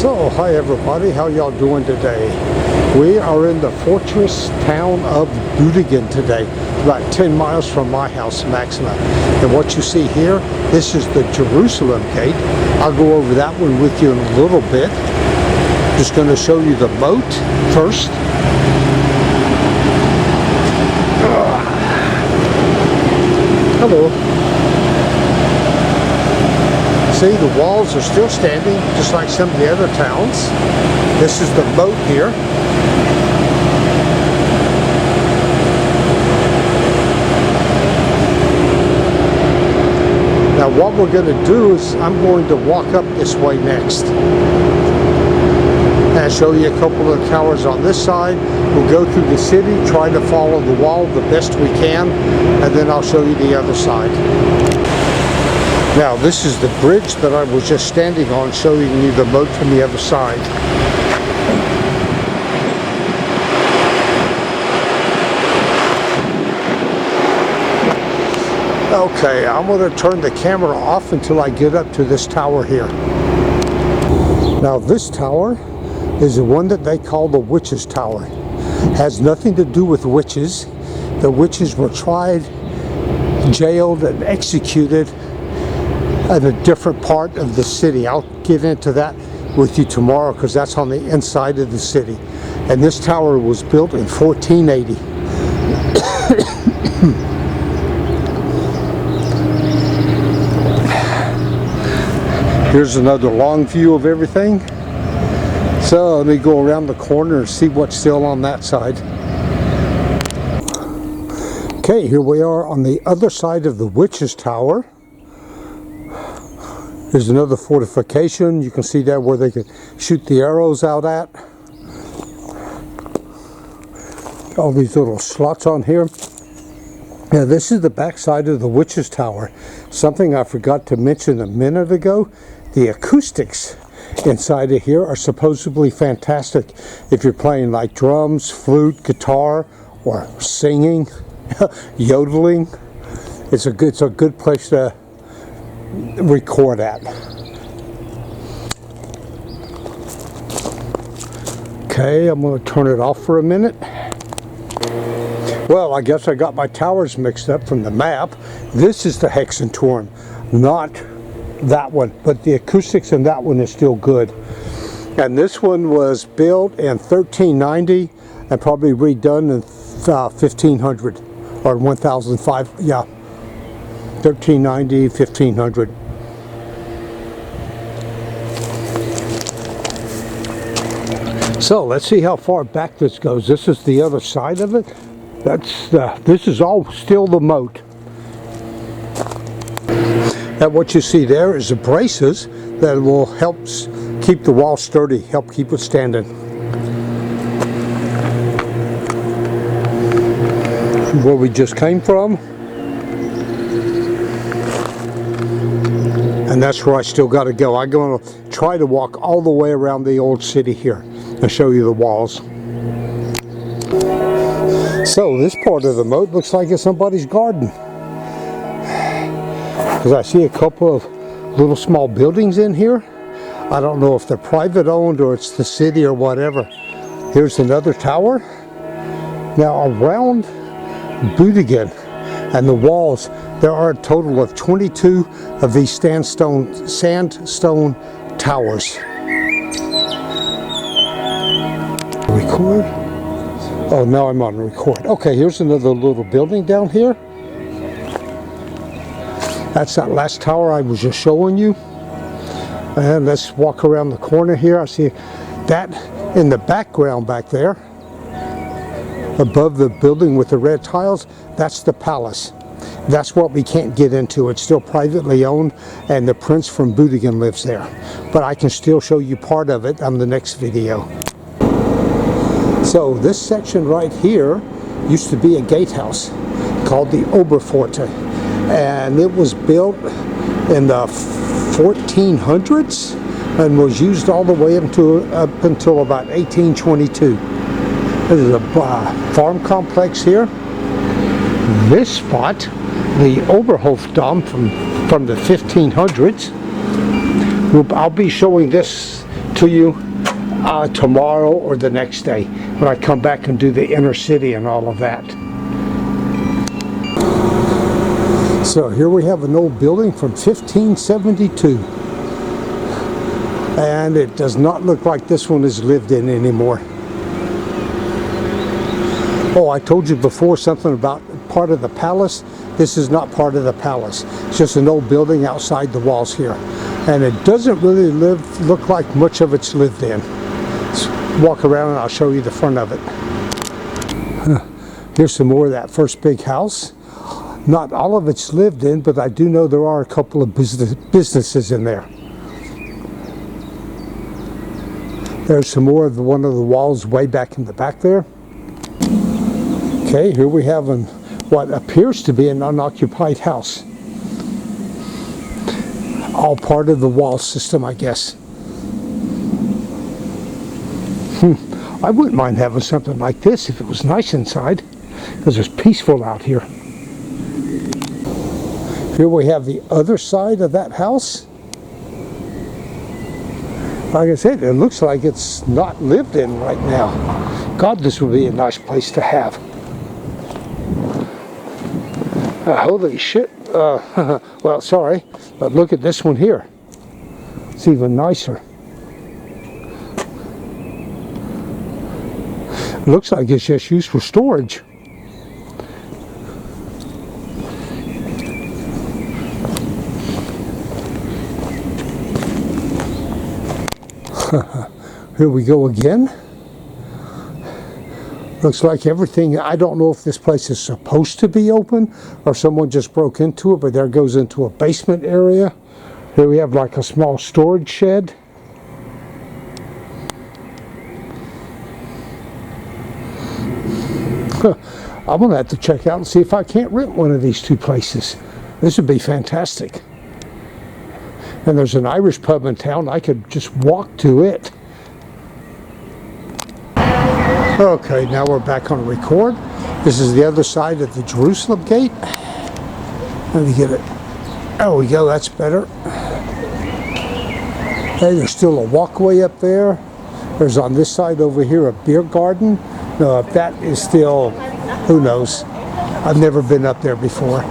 So, hi everybody, how y'all doing today? We are in the fortress town of Büdingen today, about 10 miles from my house, Maxima. And what you see here, this is the Jerusalem gate. I'll go over that one with you in a little bit. Just going to show you the moat first. Hello. See, the walls are still standing, just like some of the other towns. This is the moat here. Now what we're going to do is I'm going to walk up this way next and show you a couple of towers on this side. We'll go through the city, try to follow the wall the best we can, and then I'll show you the other side. Now this is the bridge that I was just standing on, showing you the moat from the other side. Okay, I'm going to turn the camera off until I get up to this tower here. Now this tower is the one that they call the Witches' Tower. Has nothing to do with witches. The witches were tried, jailed, and executed in a different part of the city. I'll get into that with you tomorrow because that's on the inside of the city. And this tower was built in 1480. Here's another long view of everything. So let me go around the corner and see what's still on that side. Okay, here we are on the other side of the Witches' Tower. There's another fortification. You can see that where they can shoot the arrows out at. All these little slots on here. Now this is the back side of the Witches' Tower. Something I forgot to mention a minute ago. The acoustics inside of here are supposedly fantastic. If you're playing like drums, flute, guitar, or singing, yodeling, it's a good place to record at. Okay, I'm going to turn it off for a minute. Well, I guess I got my towers mixed up from the map. This is the Hexenturm, not that one, but the acoustics in that one is still good. And this one was built in 1390 and probably redone in 1500 or 1005, yeah. 1390, 1500. So let's see how far back this goes. This is the other side of it. This is all still the moat. And what you see there is the braces that will help keep the wall sturdy, help keep it standing. Where we just came from. And that's where I still got to go. I'm going to try to walk all the way around the old city here and show you the walls. So this part of the moat looks like it's somebody's garden. Because I see a couple of little small buildings in here. I don't know if they're private owned or it's the city or whatever. Here's another tower. Now around Büdingen and the walls, there are a total of 22 of these sandstone towers. Record? Oh, now I'm on record. Okay, here's another little building down here. That's that last tower I was just showing you. And let's walk around the corner here. I see that in the background back there, above the building with the red tiles. That's the palace. That's what we can't get into. It's still privately owned, and the prince from Büdingen lives there. But I can still show you part of it on the next video. So this section right here used to be a gatehouse called the Oberpforte, and it was built in the 1400s and was used all the way up until about 1822. There's a farm complex here. This spot, the Oberhofdom from the 1500s. I'll be showing this to you tomorrow or the next day when I come back and do the inner city and all of that. So here we have an old building from 1572. And it does not look like this one is lived in anymore. Oh, I told you before something about part of the palace. This is not part of the palace. It's just an old building outside the walls here. And it doesn't really look like much of it's lived in. Let's walk around and I'll show you the front of it. Here's some more of that first big house. Not all of it's lived in, but I do know there are a couple of businesses in there. There's some more of one of the walls way back in the back there. Okay, here we have what appears to be an unoccupied house. All part of the wall system, I guess. I wouldn't mind having something like this if it was nice inside, because it's peaceful out here. Here we have the other side of that house. Like I said, it looks like it's not lived in right now. God, this would be a nice place to have. Holy shit. Well, sorry, but look at this one here. It's even nicer. It looks like it's just used for storage. Here we go again. Looks like everything. I don't know if this place is supposed to be open or someone just broke into it, but there goes into a basement area. Here we have like a small storage shed. I'm gonna have to check out and see if I can't rent one of these two places. This would be fantastic. And there's an Irish pub in town. I could just walk to it. Okay, now we're back on record. This is the other side of the Jerusalem gate. Let me get it. There we go, that's better. Hey, there's still a walkway up there. There's on this side over here a beer garden. No, if that is still, who knows. I've never been up there before.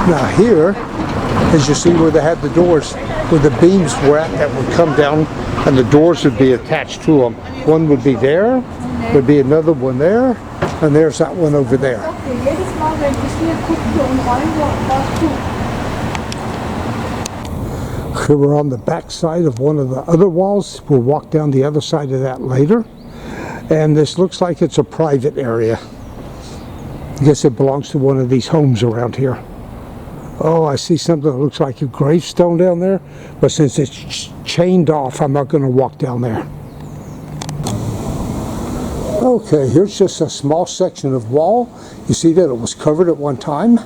Now here, as you see where they had the doors, where the beams were at that would come down and the doors would be attached to them. One would be there, there'd be another one there, and there's that one over there. Here we're on the back side of one of the other walls. We'll walk down the other side of that later. And this looks like it's a private area. I guess it belongs to one of these homes around here. Oh, I see something that looks like a gravestone down there, but since it's chained off, I'm not going to walk down there. Okay, here's just a small section of wall. You see that it was covered at one time.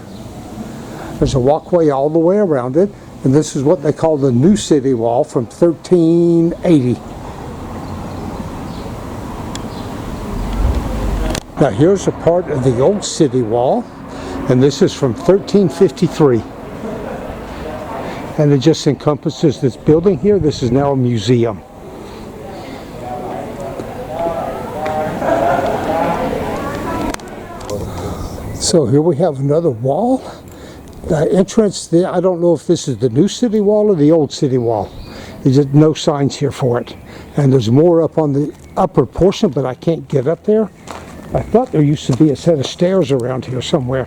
There's a walkway all the way around it, and this is what they call the New City Wall from 1380. Now here's a part of the Old City Wall, and this is from 1353. And it just encompasses this building here. This is now a museum. So here we have another wall. The entrance there, I don't know if this is the New City Wall or the Old City Wall. There's just no signs here for it. And there's more up on the upper portion, but I can't get up there. I thought there used to be a set of stairs around here somewhere.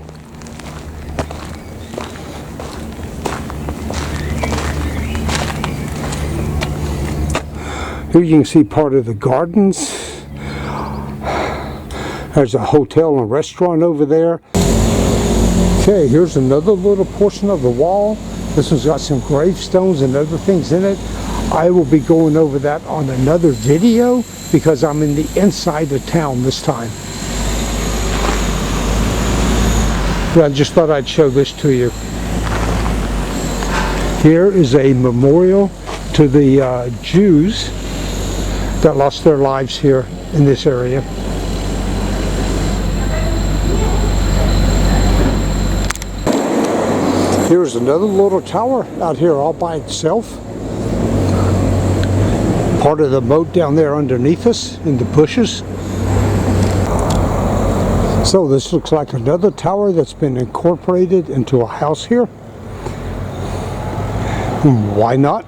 Here you can see part of the gardens. There's a hotel and restaurant over there. Okay, here's another little portion of the wall. This one's got some gravestones and other things in it. I will be going over that on another video because I'm in the inside of town this time. But I just thought I'd show this to you. Here is a memorial to the Jews that lost their lives here in this area. Here's another little tower out here all by itself. Part of the moat down there underneath us in the bushes. So this looks like another tower that's been incorporated into a house here. Why not?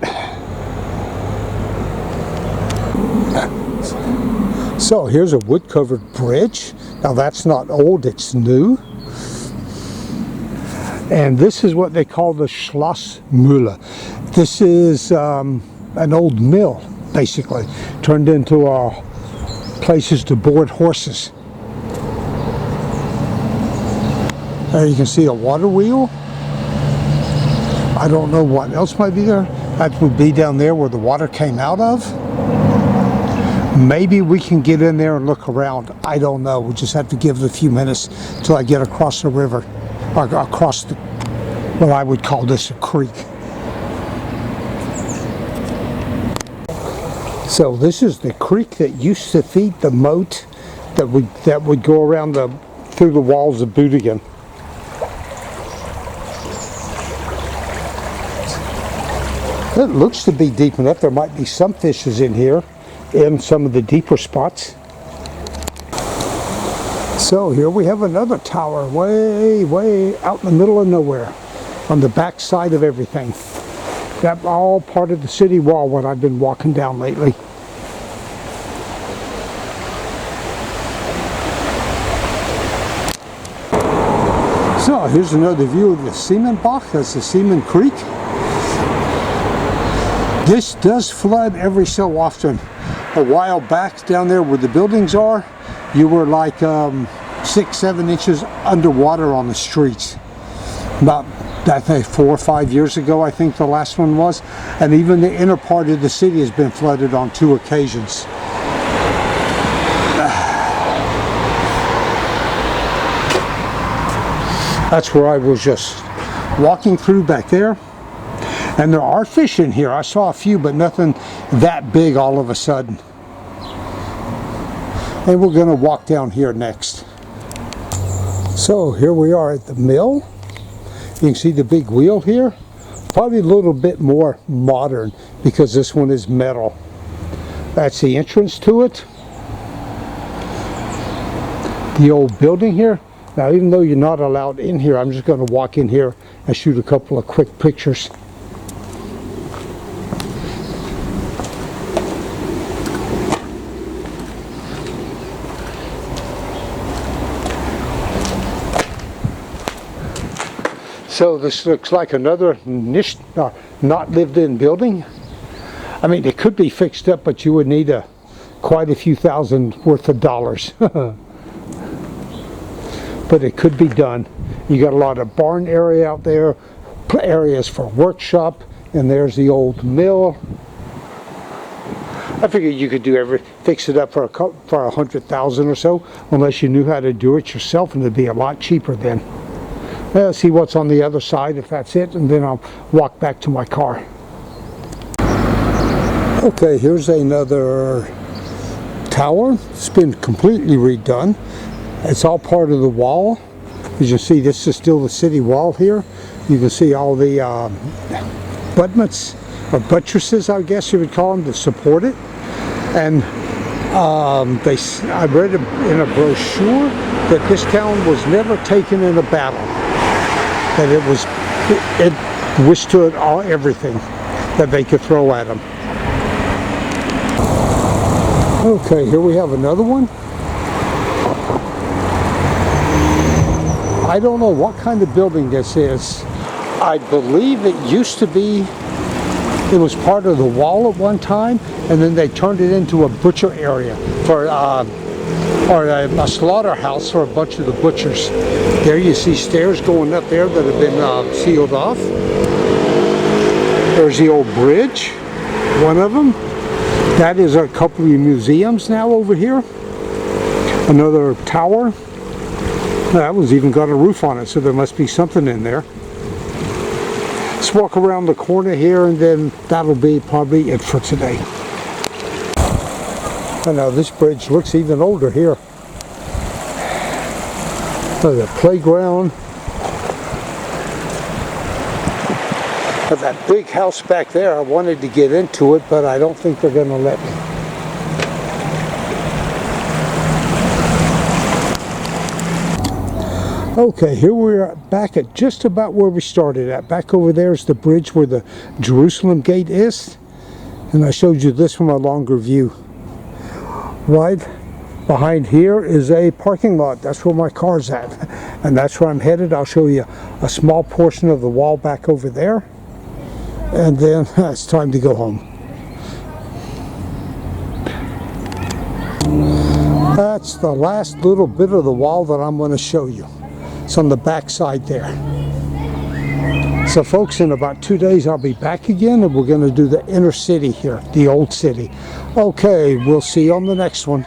So here's a wood-covered bridge. Now that's not old, it's new. And this is what they call the Schlossmühle. This is an old mill, basically, turned into places to board horses. There you can see a water wheel. I don't know what else might be there. That would be down there where the water came out of. Maybe we can get in there and look around. I don't know. We'll just have to give it a few minutes till I get across the river, or across the, what I would call this a creek. So this is the creek that used to feed the moat that would go around through the walls of Büdingen. It looks to be deep enough. There might be some fishes in here in some of the deeper spots. So here we have another tower way out in the middle of nowhere on the back side of everything. That's all part of the city wall when I've been walking down lately. So here's another view of the Siemensbach. That's the Siemen Creek. This does flood every so often. A while back down there where the buildings are, you were like 6-7 inches underwater on the streets. About, I think, 4 or 5 years ago, I think the last one was. And even the inner part of the city has been flooded on 2 occasions. That's where I was just walking through back there. And there are fish in here. I saw a few, but nothing that big all of a sudden. And we're going to walk down here next. So here we are at the mill. You can see the big wheel here. Probably a little bit more modern because this one is metal. That's the entrance to it. The old building here. Now, even though you're not allowed in here, I'm just going to walk in here and shoot a couple of quick pictures. So this looks like another not lived in building. I mean, it could be fixed up, but you would need quite a few thousand worth of dollars. But it could be done. You got a lot of barn area out there, areas for workshop, and there's the old mill. I figured you could fix it up for $100,000 or so, unless you knew how to do it yourself, and it'd be a lot cheaper then. Let's see what's on the other side, if that's it, and then I'll walk back to my car. Okay, here's another tower. It's been completely redone. It's all part of the wall. As you see, this is still the city wall here. You can see all the abutments, or buttresses, I guess you would call them, to support it. And I read in a brochure that this town was never taken in a battle. That it withstood everything that they could throw at them. Okay, here we have another one. I don't know what kind of building this is. I believe it used to be, it was part of the wall at one time, and then they turned it into a butcher area for or a slaughterhouse for a bunch of the butchers. There you see stairs going up there that have been sealed off. There's the old bridge, one of them. That is a couple of museums now over here. Another tower. That one's even got a roof on it, so there must be something in there. Let's walk around the corner here, and then that'll be probably it for today. I know this bridge looks even older here. There's a playground. But that big house back there, I wanted to get into it, but I don't think they're going to let me. Okay, here we are back at just about where we started at. Back over there is the bridge where the Jerusalem gate is. And I showed you this from a longer view. Right behind here is a parking lot. That's where my car's at. And that's where I'm headed. I'll show you a small portion of the wall back over there. And then it's time to go home. That's the last little bit of the wall that I'm going to show you. It's on the back side there. So folks, in about 2 days I'll be back again, and we're going to do the inner city here, the old city. Okay, we'll see you on the next one.